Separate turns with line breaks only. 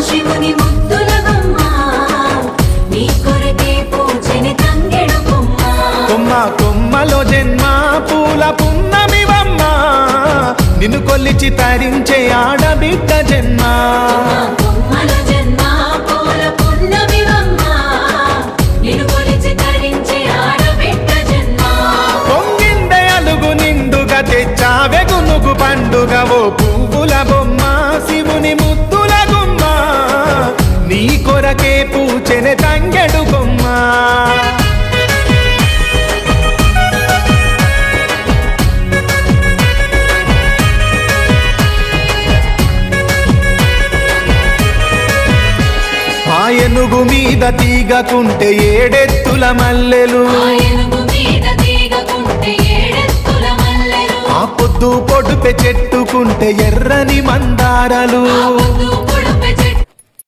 శివుని ముద్దుల బొమ్మ నీ కొరకే పూజని తంగెడు కొమ్మ
కొమ్మ కొమ్మలో జన్మ పూల పున్నమివమ్మ నిన్ను కొల్లిచి తరించే ఆడబిడ్డ జన్మ
కొమ్మల జన్మ పూల పున్నమివమ్మ నిన్ను కొలిచి తరించే ఆడబిడ్డ జన్మ
పొంగిందే అలుగు నిండుగా తెచ్చావె గునుగు పండుగ ఓ పువ్వుల బొమ్మ శివుని ముద్దుల గుమ్మ నీ కొరకే పూచెనే తంగెడు కొమ్మ ఏనుగు మీద తీగకుంటే ఏడెత్తుల మల్లెలు ఆ పొద్దు పొడుపె చెట్టుకుంటే ఎర్రని మందారలు